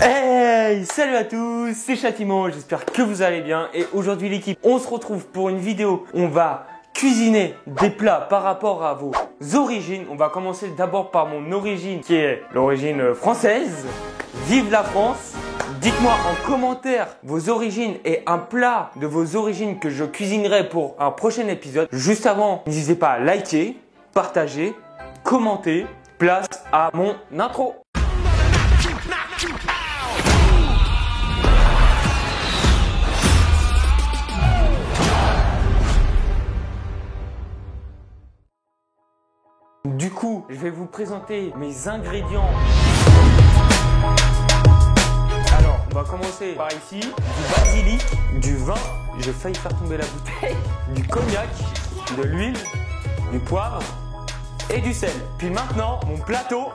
Hey, salut à tous, c'est Châtiment, j'espère que vous allez bien. Et aujourd'hui l'équipe, on se retrouve pour une vidéo. On va cuisiner des plats par rapport à vos origines. On va commencer d'abord par mon origine qui est l'origine française. Vive la France! Dites-moi en commentaire vos origines et un plat de vos origines que je cuisinerai pour un prochain épisode. Juste avant, n'hésitez pas à liker, partager, commenter. Place à mon intro. Du coup, je vais vous présenter mes ingrédients. Alors, on va commencer par ici, du basilic, du vin, j'ai failli faire tomber la bouteille, du cognac, de l'huile, du poivre et du sel. Puis maintenant, mon plateau.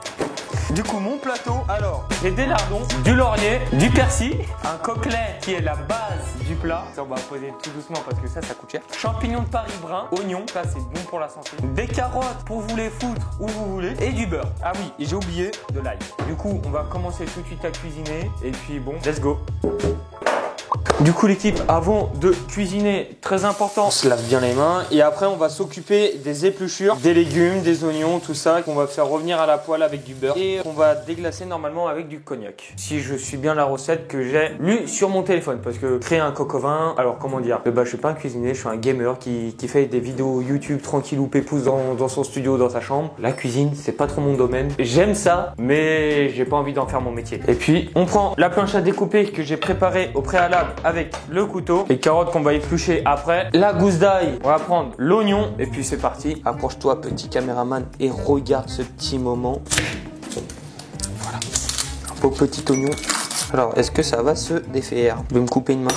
Du coup, mon plateau, alors, j'ai des lardons, du laurier, du persil, un coquelet qui est la base du plat. Ça, on va poser tout doucement parce que ça coûte cher. Champignons de Paris brun, oignons, ça c'est bon pour la santé. Des carottes pour vous les foutre où vous voulez et du beurre. Ah oui, et j'ai oublié de l'ail. Du coup, on va commencer tout de suite à cuisiner et puis bon, let's go. Du coup l'équipe, avant de cuisiner, très important, on se lave bien les mains et après on va s'occuper des épluchures, des légumes, des oignons, tout ça qu'on va faire revenir à la poêle avec du beurre et on va déglacer normalement avec du cognac. Si je suis bien la recette que j'ai lue sur mon téléphone, parce que créer un coq au vin, alors comment dire, je suis pas un cuisinier, je suis un gamer qui fait des vidéos YouTube tranquille ou pépouze dans son studio, dans sa chambre. La cuisine, c'est pas trop mon domaine. J'aime ça, mais j'ai pas envie d'en faire mon métier. Et puis on prend la planche à découper que j'ai préparée au préalable avec le couteau, les carottes qu'on va éplucher après, la gousse d'ail, on va prendre l'oignon et puis c'est parti. Approche-toi petit caméraman et regarde ce petit moment. Voilà, un beau petit oignon. Alors est-ce que ça va se défaire? Je vais me couper une main.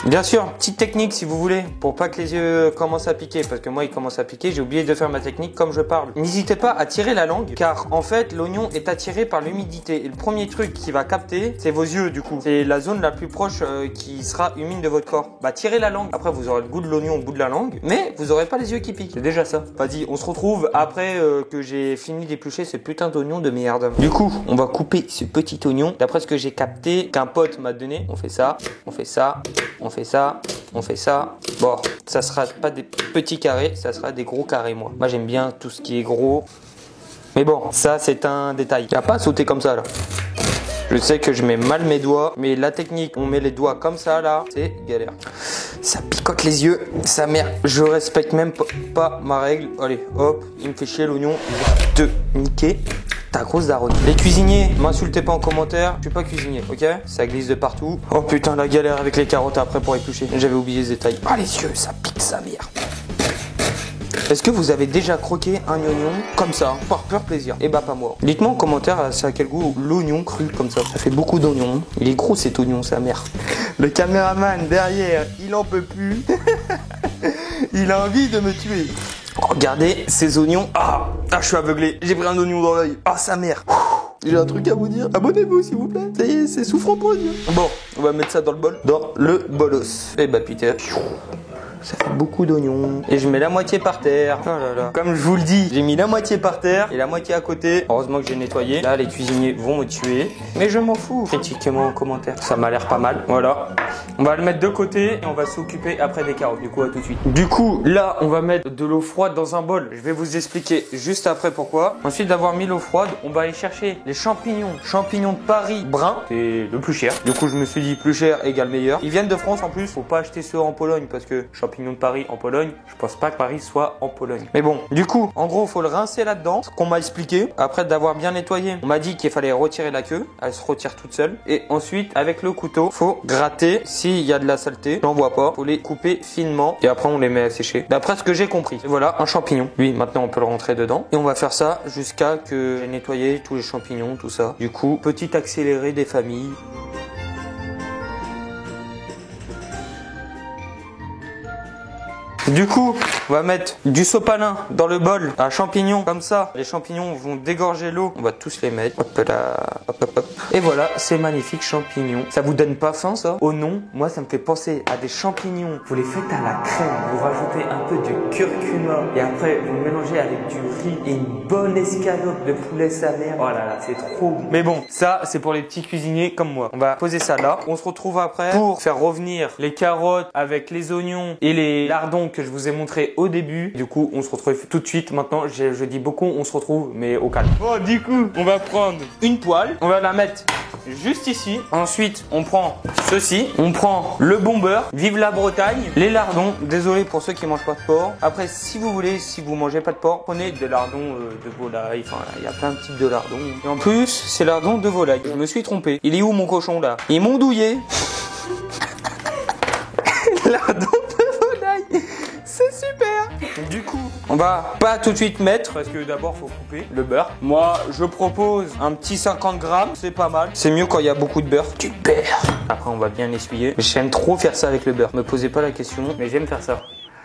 Bien sûr, petite technique si vous voulez, pour pas que les yeux commencent à piquer, parce que moi il commence à piquer, j'ai oublié de faire ma technique comme je parle. N'hésitez pas à tirer la langue, car en fait l'oignon est attiré par l'humidité. Et le premier truc qui va capter, c'est vos yeux du coup. C'est la zone la plus proche qui sera humide de votre corps. Bah tirez la langue, après vous aurez le goût de l'oignon au bout de la langue, mais vous aurez pas les yeux qui piquent, c'est déjà ça. Vas-y, on se retrouve après que j'ai fini d'éplucher ce putain d'oignon de merde. Du coup, on va couper ce petit oignon, d'après ce que j'ai capté, qu'un pote m'a donné. On fait ça, on fait ça, on fait ça, on fait ça. Bon, ça sera pas des petits carrés, ça sera des gros carrés moi. Moi j'aime bien tout ce qui est gros. Mais bon, ça c'est un détail. Il n'y a pas à sauter comme ça là. Je sais que je mets mal mes doigts, mais la technique, on met les doigts comme ça là, c'est galère. Ça picote les yeux, sa mère. Je respecte même pas ma règle. Allez, hop, il me fait chier l'oignon. Je vais te niquer ta grosse daronne. Les cuisiniers, m'insultez pas en commentaire, je suis pas cuisinier, ok? Ça glisse de partout. Oh putain, la galère avec les carottes après pour éplucher. J'avais oublié ce détail. Ah les yeux, ça pique sa mère. Est-ce que vous avez déjà croqué un oignon comme ça, par pur plaisir? Eh bah pas moi. Dites-moi en commentaire, ça a quel goût l'oignon cru comme ça. Ça fait beaucoup d'oignons. Il est gros cet oignon, sa mère. Le caméraman derrière, il en peut plus. Il a envie de me tuer. Regardez ces oignons. Ah, je suis aveuglé. J'ai pris un oignon dans l'œil. Ah, sa mère. J'ai un truc à vous dire. Abonnez-vous s'il vous plaît. Ça y est, c'est souffrant pour les yeux. Bon, on va mettre ça dans le bol. Dans le bolos. Et bah putain. Ça fait beaucoup d'oignons. Et je mets la moitié par terre. Oh là là. Comme je vous le dis, j'ai mis la moitié par terre et la moitié à côté. Heureusement que j'ai nettoyé. Là, les cuisiniers vont me tuer. Mais je m'en fous. Critiquez-moi en commentaire. Ça m'a l'air pas mal. Voilà. On va le mettre de côté et on va s'occuper après des carottes. Du coup, à tout de suite. Du coup, là, on va mettre de l'eau froide dans un bol. Je vais vous expliquer juste après pourquoi. Ensuite d'avoir mis l'eau froide, on va aller chercher les champignons. Champignons de Paris brun. C'est le plus cher. Du coup, je me suis dit plus cher égale meilleur. Ils viennent de France en plus. Faut pas acheter ceux en Pologne parce que champignons de Paris en Pologne, je pense pas que Paris soit en Pologne. Mais bon, du coup, en gros, faut le rincer là-dedans, ce qu'on m'a expliqué. Après d'avoir bien nettoyé, on m'a dit qu'il fallait retirer la queue. Elle se retire toute seule. Et ensuite, avec le couteau, faut gratter. S'il y a de la saleté, j'en vois pas. Faut les couper finement. Et après, on les met à sécher. D'après ce que j'ai compris. Et voilà, un champignon. Lui, maintenant, on peut le rentrer dedans. Et on va faire ça jusqu'à que j'ai nettoyé tous les champignons, tout ça. Du coup, petit accéléré des familles. Du coup, On va mettre du sopalin dans le bol à champignons, comme ça. Les champignons vont dégorger l'eau. On va tous les mettre. Hop là, hop, hop, hop. Et voilà, ces magnifiques champignons. Ça vous donne pas faim, ça? Oh non, moi, ça me fait penser à des champignons. Vous les faites à la crème. Vous rajoutez un peu de curcuma. Et après, vous mélangez avec du riz et une bonne escalope de poulet sa mère. Oh là là, c'est trop bon. Mais bon, ça, c'est pour les petits cuisiniers comme moi. On va poser ça là. On se retrouve après pour faire revenir les carottes avec les oignons et les lardons que je vous ai montré au début. Du coup, on se retrouve tout de suite. Maintenant, je dis beaucoup, on se retrouve, mais au calme. Bon, du coup, on va prendre une poêle. On va la mettre juste ici. Ensuite, on prend ceci. On prend le bon beurre. Vive la Bretagne. Les lardons. Désolé pour ceux qui mangent pas de porc. Après, si vous voulez, si vous mangez pas de porc, prenez des lardons de volaille. Enfin, il y a plein de types de lardons. Et en plus, c'est lardons de volaille. Je me suis trompé. Il est où mon cochon là? Ils m'ont douillé. Lardons de volaille. C'est super. Du coup, on va pas tout de suite mettre parce que d'abord faut couper le beurre. Moi, je propose un petit 50 grammes, c'est pas mal. C'est mieux quand il y a beaucoup de beurre. Du beurre. Après, on va bien essuyer. J'aime trop faire ça avec le beurre. Me posez pas la question, mais j'aime faire ça.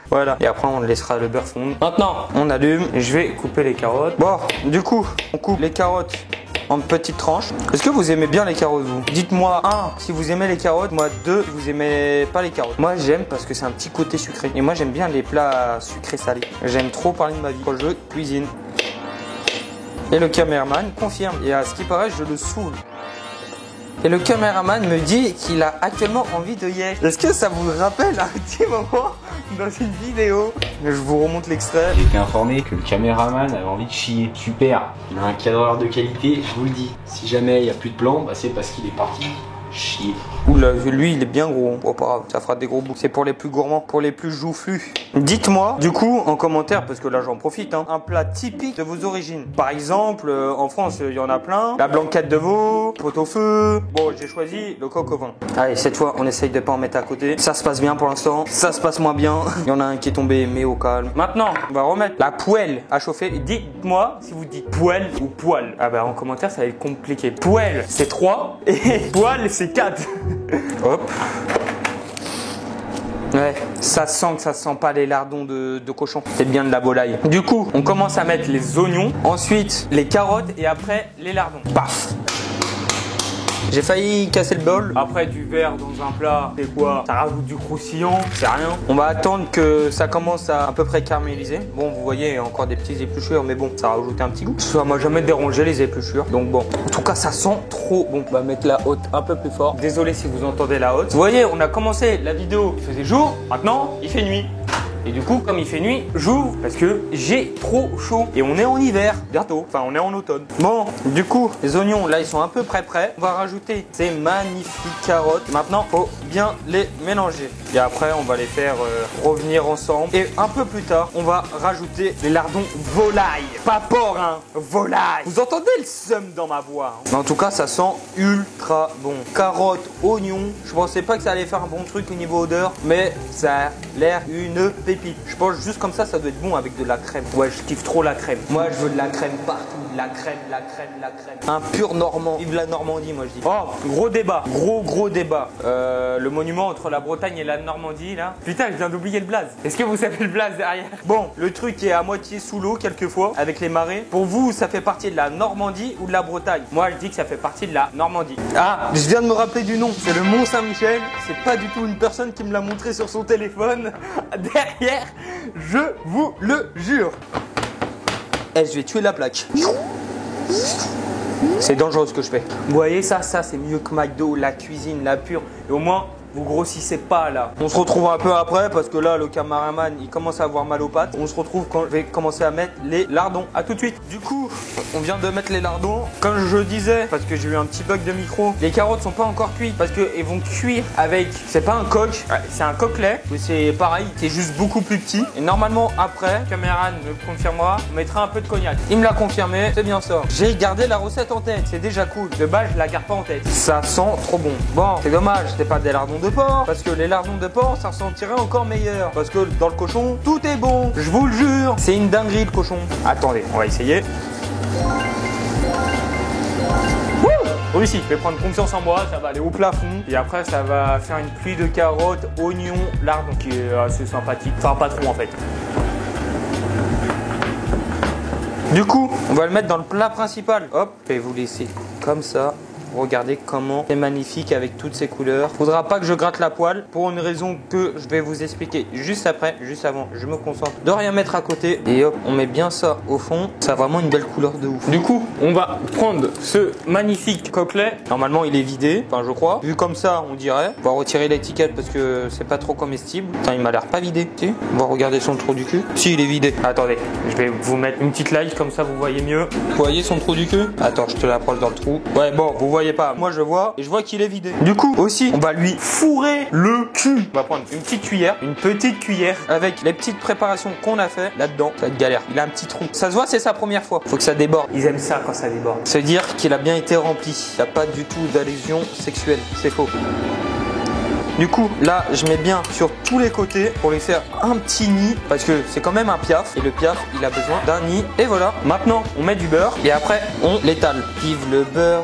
Voilà. Et après, on laissera le beurre fondre. Maintenant, on allume. Je vais couper les carottes. Bon, du coup, on coupe les carottes en petites tranches. Est-ce que vous aimez bien les carottes, vous? Dites-moi 1 si vous aimez les carottes, moi 2 si vous aimez pas les carottes. Moi j'aime parce que c'est un petit côté sucré. Et moi j'aime bien les plats sucrés salés. J'aime trop parler de ma vie quand je cuisine. Et le caméraman confirme. Et à ce qui paraît, je le saoule. Et le caméraman me dit qu'il a actuellement envie de yesh. Est-ce que ça vous rappelle un petit moment dans une vidéo? Je vous remonte l'extrait. J'ai été informé que le caméraman avait envie de chier. Super. Il a un cadreur de qualité, je vous le dis. Si jamais il n'y a plus de plan, bah c'est parce qu'il est parti chier. Oula, lui il est bien gros. Oh, pas grave, ça fera des gros bouts. C'est pour les plus gourmands, pour les plus joufflus. Dites-moi, du coup, en commentaire, parce que là j'en profite, hein, un plat typique de vos origines. Par exemple, en France, il y en a plein. La blanquette de veau, pot-au-feu. Bon, j'ai choisi le coq au vin. Allez, cette fois, on essaye de pas en mettre à côté. Ça se passe bien pour l'instant. Ça se passe moins bien. Il y en a un qui est tombé, mais au calme. Maintenant, on va remettre la poêle à chauffer. Dites-moi si vous dites poêle ou poêle. Ah bah en commentaire, ça va être compliqué. Poêle, c'est 3 et poêle, c'est 4. Hop. Ouais, ça sent que ça sent pas les lardons de cochon. C'est bien de la volaille. Du coup, on commence à mettre les oignons, ensuite les carottes et après les lardons. Paf! J'ai failli casser le bol. Après du verre dans un plat, c'est quoi? Ça rajoute du croustillant, c'est rien. On va attendre que ça commence à peu près caraméliser. Bon, vous voyez, il y a encore des petites épluchures, mais bon, ça va rajouter un petit goût. Ça m'a jamais dérangé les épluchures. Donc bon, en tout cas, ça sent trop bon. On va mettre la haute un peu plus fort. Désolé si vous entendez la haute. Vous voyez, on a commencé la vidéo, il faisait jour, maintenant il fait nuit. Et du coup, comme il fait nuit, j'ouvre parce que j'ai trop chaud. Et on est en hiver, bientôt. Enfin, on est en automne. Bon, du coup, les oignons, là, ils sont à peu près prêts. On va rajouter ces magnifiques carottes. Maintenant, faut bien les mélanger. Et après, on va les faire revenir ensemble. Et un peu plus tard, on va rajouter les lardons volaille. Pas porc, hein, volaille. Vous entendez le seum dans ma voix, hein. Mais en tout cas, ça sent ultra bon. Carottes, oignons. Je pensais pas que ça allait faire un bon truc au niveau odeur. Mais ça a l'air une pépite. Je pense juste comme ça doit être bon avec de la crème. Ouais, je kiffe trop la crème. Moi, je veux de la crème partout. De la crème, la crème, la crème. Un pur normand. Vive la Normandie, moi je dis. Oh, gros débat. Gros débat. Le monument entre la Bretagne et la Normandie, là. Putain, je viens d'oublier le blaze. Est-ce que vous savez le blaze derrière? Bon, le truc est à moitié sous l'eau, quelquefois, avec les marées. Pour vous, ça fait partie de la Normandie ou de la Bretagne? Moi, je dis que ça fait partie de la Normandie. Ah, je viens de me rappeler du nom. C'est le Mont Saint-Michel. C'est pas du tout une personne qui me l'a montré sur son téléphone. Derrière, je vous le jure. Eh, je vais tuer la plaque. C'est dangereux ce que je fais. Vous voyez ça c'est mieux que McDo, la cuisine, la pure. Et au moins, vous grossissez pas là. On se retrouve un peu après parce que là, le caméraman, il commence à avoir mal aux pattes. On se retrouve quand je vais commencer à mettre les lardons. À tout de suite. Du coup, on vient de mettre les lardons. Comme je disais, parce que j'ai eu un petit bug de micro, les carottes sont pas encore cuites parce qu'elles vont cuire avec, c'est pas un coq, c'est un coquelet. Mais c'est pareil, c'est juste beaucoup plus petit. Et normalement, après, le caméraman me confirmera, on mettra un peu de cognac. Il me l'a confirmé, c'est bien ça. J'ai gardé la recette en tête, c'est déjà cool. De base, je la garde pas en tête. Ça sent trop bon. Bon, c'est dommage, c'était pas des lardons de porc, parce que les lardons de porc, ça ressentirait encore meilleur. Parce que dans le cochon, tout est bon. Je vous le jure, c'est une dinguerie le cochon. Attendez, on va essayer. Réussi, je vais prendre confiance en moi, ça va aller au plafond. Et après, ça va faire une pluie de carottes, oignons, lardons, qui est assez sympathique. Enfin, pas trop en fait. Du coup, on va le mettre dans le plat principal. Hop, je vais vous laisser comme ça. Regardez comment c'est magnifique avec toutes ces couleurs. Faudra pas que je gratte la poêle pour une raison que je vais vous expliquer juste après, juste avant. Je me concentre de rien mettre à côté. Et hop, on met bien ça au fond. Ça a vraiment une belle couleur de ouf. Du coup, on va prendre ce magnifique coquelet. Normalement, il est vidé, enfin je crois. Vu comme ça, on dirait. On va retirer l'étiquette parce que c'est pas trop comestible. Putain, il m'a l'air pas vidé. Si, on va regarder son trou du cul. Si, il est vidé. Attendez, je vais vous mettre une petite light comme ça vous voyez mieux. Vous voyez son trou du cul? Attends, je te l'approche dans le trou. Ouais, bon, vous voyez pas, moi je vois et je vois qu'il est vidé. Du coup aussi on va lui fourrer le cul. On va prendre une petite cuillère avec les petites préparations qu'on a fait là-dedans. Ça va être galère, il a un petit trou. Ça se voit, c'est sa première fois. Faut que ça déborde. Ils aiment ça quand ça déborde. Ça veut dire qu'il a bien été rempli. Il n'y a pas du tout d'allusion sexuelle. C'est faux. Du coup, là, je mets bien sur tous les côtés pour lui faire un petit nid parce que c'est quand même un piaf et le piaf, il a besoin d'un nid. Et voilà. Maintenant, on met du beurre et après, on l'étale. Vive le beurre.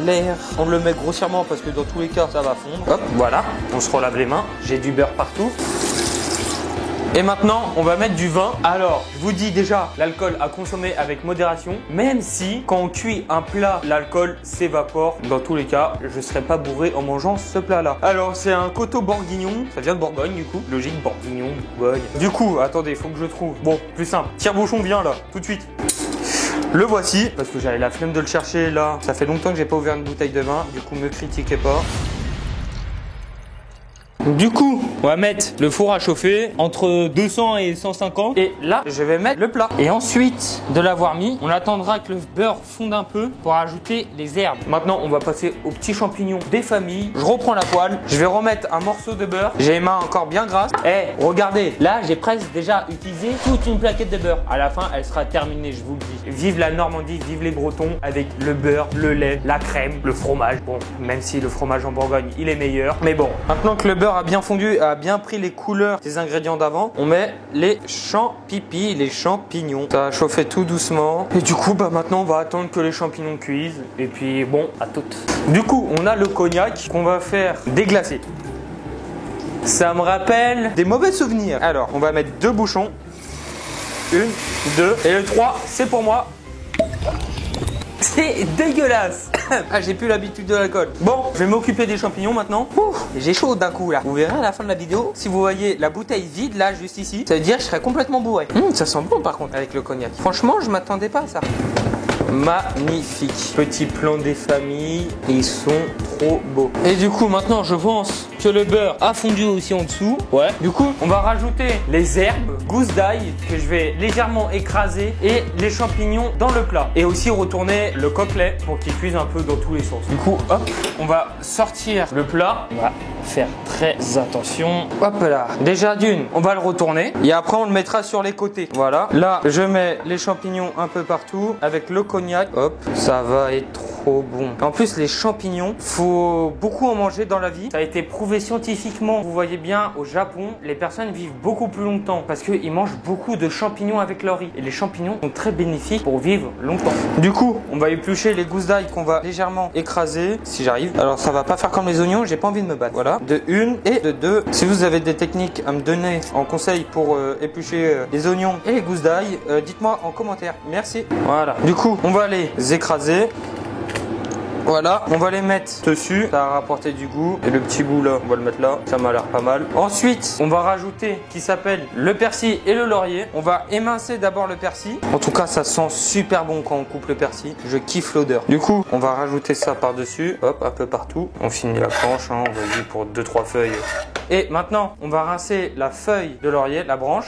L'air. On le met grossièrement parce que dans tous les cas ça va fondre. Hop, voilà, on se relave les mains. J'ai du beurre partout. Et maintenant, on va mettre du vin. Alors, je vous dis déjà, l'alcool à consommer avec modération. Même si, quand on cuit un plat, l'alcool s'évapore. Dans tous les cas, je ne serai pas bourré en mangeant ce plat-là. Alors, c'est un coteau bourguignon. Ça vient de Bourgogne, du coup. Logique, bourguignon, Bourgogne. Du coup, attendez, il faut que je le trouve. Bon, plus simple. Tire-bouchon, viens là, tout de suite. Le voici, parce que j'avais la flemme de le chercher là. Ça fait longtemps que j'ai pas ouvert une bouteille de vin. Du coup, me critiquez pas. Du coup, on va mettre le four à chauffer entre 200 et 150. Et là, je vais mettre le plat. Et ensuite de l'avoir mis, on attendra que le beurre fonde un peu pour ajouter les herbes. Maintenant, on va passer aux petits champignons des familles. Je reprends la poêle. Je vais remettre un morceau de beurre. J'ai les mains encore bien grasses. Eh, regardez, là, j'ai presque déjà utilisé toute une plaquette de beurre. À la fin, elle sera terminée, je vous le dis. Vive la Normandie, vive les Bretons avec le beurre, le lait, la crème, le fromage. Bon, même si le fromage en Bourgogne, il est meilleur. Mais bon, maintenant que le beurre a bien fondu, a bien pris les couleurs des ingrédients d'avant, on met les les champignons. Ça va chauffer tout doucement. Et du coup, bah maintenant, on va attendre que les champignons cuisent. Et puis, bon, à toutes. Du coup, on a le cognac qu'on va faire déglacer. Ça me rappelle des mauvais souvenirs. Alors, on va mettre 2 bouchons. 1, 2. Et le 3, c'est pour moi. C'est dégueulasse. Ah, j'ai plus l'habitude de l'alcool. Bon, je vais m'occuper des champignons maintenant. J'ai chaud d'un coup là. Vous verrez à la fin de la vidéo, si vous voyez la bouteille vide là, juste ici, ça veut dire que je serai complètement bourré. Ça sent bon par contre avec le cognac. Franchement, je m'attendais pas à ça. Magnifique. Petit plan des familles. Ils sont trop beaux. Et du coup, maintenant, je pense que le beurre a fondu aussi en dessous. Ouais. Du coup, on va rajouter les herbes, gousses d'ail que je vais légèrement écraser et les champignons dans le plat. Et aussi retourner le coquelet pour qu'il cuise un peu dans tous les sens. Du coup, hop, on va sortir le plat. On va faire très attention. Hop là. Déjà d'une, on va le retourner. Et après, on le mettra sur les côtés. Voilà. Là, je mets les champignons un peu partout avec le cognac. Hop, ça va être trop bon. En plus, les champignons, faut beaucoup en manger dans la vie. Ça a été prouvé scientifiquement. Vous voyez bien, au Japon, les personnes vivent beaucoup plus longtemps parce qu'ils mangent beaucoup de champignons avec leur riz. Et les champignons sont très bénéfiques pour vivre longtemps. Du coup, on va éplucher les gousses d'ail qu'on va légèrement écraser, si j'arrive. Alors, ça va pas faire comme les oignons, j'ai pas envie de me battre. Voilà, de 1 et de 2. Si vous avez des techniques à me donner en conseil pour éplucher les oignons et les gousses d'ail, dites-moi en commentaire. Merci. Voilà. Du coup, on va les écraser. Voilà, on va les mettre dessus, ça va rapporter du goût. Et le petit bout là, on va le mettre là, ça m'a l'air pas mal. Ensuite, on va rajouter ce qui s'appelle le persil et le laurier. On va émincer d'abord le persil. En tout cas, ça sent super bon quand on coupe le persil. Je kiffe l'odeur. Du coup, on va rajouter ça par-dessus, hop, un peu partout. On finit la tranche, hein, on va dire pour 2-3 feuilles. Et maintenant, on va rincer la feuille de laurier, la branche.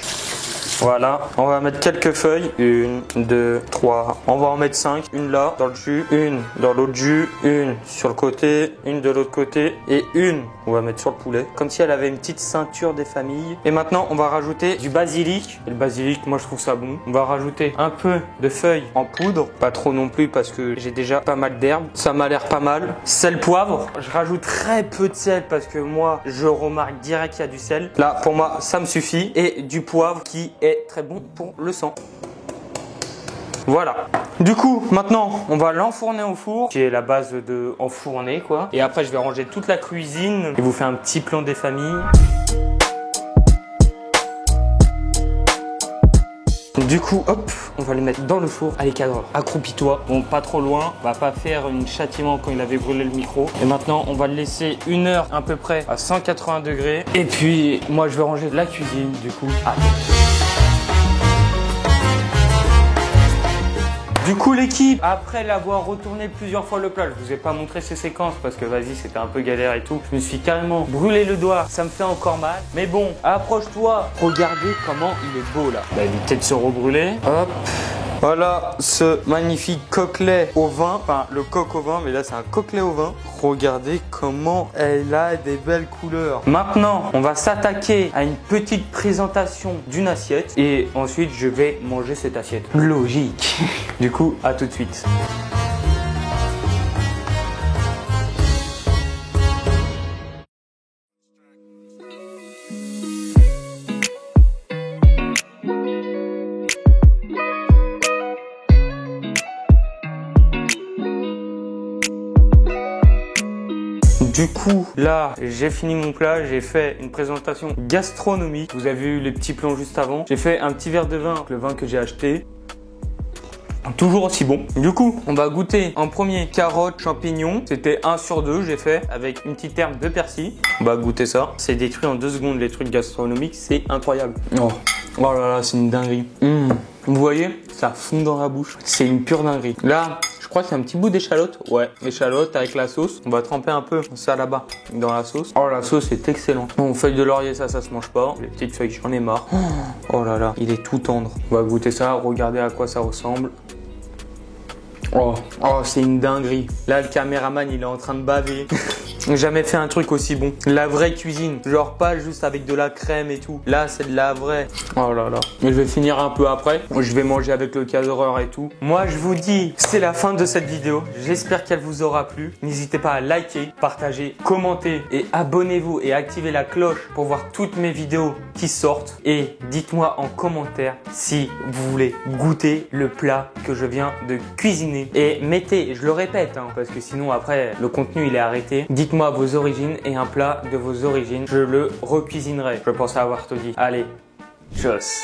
Voilà, on va mettre quelques feuilles. 1, 2, 3. On va en mettre 5. Une là, dans le jus. Une dans l'autre jus. Une sur le côté. Une de l'autre côté. Et une, on va mettre sur le poulet. Comme si elle avait une petite ceinture des familles. Et maintenant, on va rajouter du basilic. Et le basilic, moi je trouve ça bon. On va rajouter un peu de feuilles en poudre. Pas trop non plus parce que j'ai déjà pas mal d'herbes. Ça m'a l'air pas mal. Sel, poivre. Je rajoute très peu de sel parce que moi, je remarque direct qu'il y a du sel. Là, pour moi, ça me suffit. Et du poivre qui est très bon pour le sang. Voilà. Du coup, maintenant, on va l'enfourner au four, qui est la base de enfourner, quoi. Et après, je vais ranger toute la cuisine et vous faire un petit plan des familles. Du coup, hop, on va les mettre dans le four. Allez, cadreur, accroupis-toi. Bon, pas trop loin. On va pas faire une châtiment quand il avait brûlé le micro. Et maintenant, on va le laisser 1 heure à peu près à 180 degrés. Et puis, moi, je vais ranger la cuisine, du coup. Allez. Du coup l'équipe, après l'avoir retourné plusieurs fois le plat, je vous ai pas montré ces séquences parce que vas-y c'était un peu galère et tout. Je me suis carrément brûlé le doigt, ça me fait encore mal. Mais bon, approche-toi, regardez comment il est beau là. Bah, il est peut-être se rebrûler. Hop. Voilà ce magnifique coquelet au vin, enfin le coq au vin, mais là c'est un coquelet au vin. Regardez comment elle a des belles couleurs. Maintenant, on va s'attaquer à une petite présentation d'une assiette et ensuite je vais manger cette assiette. Logique. Du coup, à tout de suite. Du coup, là, j'ai fini mon plat, j'ai fait une présentation gastronomique. Vous avez eu les petits plans juste avant. J'ai fait un petit verre de vin, le vin que j'ai acheté. Toujours aussi bon. Du coup, on va goûter en premier carottes, champignons. C'était 1 sur 2, j'ai fait avec une petite herbe de persil. On va goûter ça. C'est détruit en 2 secondes les trucs gastronomiques, c'est incroyable. Oh là là, c'est une dinguerie. Vous voyez, ça fond dans la bouche. C'est une pure dinguerie. Là, je crois qu'il y a un petit bout d'échalote. Ouais, échalote avec la sauce. On va tremper un peu ça là-bas dans la sauce. Oh, la sauce est excellente. Bon, feuilles de laurier, ça se mange pas. Les petites feuilles, j'en ai marre. Oh là là, il est tout tendre. On va goûter ça, regardez à quoi ça ressemble. Oh, c'est une dinguerie. Là, le caméraman, il est en train de baver. J'ai jamais fait un truc aussi bon. La vraie cuisine. Genre pas juste avec de la crème et tout. Là, c'est de la vraie. Oh là là. Je vais finir un peu après. Je vais manger avec le cadreur et tout. Moi, je vous dis, c'est la fin de cette vidéo. J'espère qu'elle vous aura plu. N'hésitez pas à liker, partager, commenter et abonnez-vous et activez la cloche pour voir toutes mes vidéos qui sortent. Et dites-moi en commentaire si vous voulez goûter le plat que je viens de cuisiner. Et mettez, je le répète, parce que sinon après, le contenu il est arrêté. Dites-moi vos origines et un plat de vos origines. Je le recuisinerai. Je pense avoir tout dit. Allez, tchuss.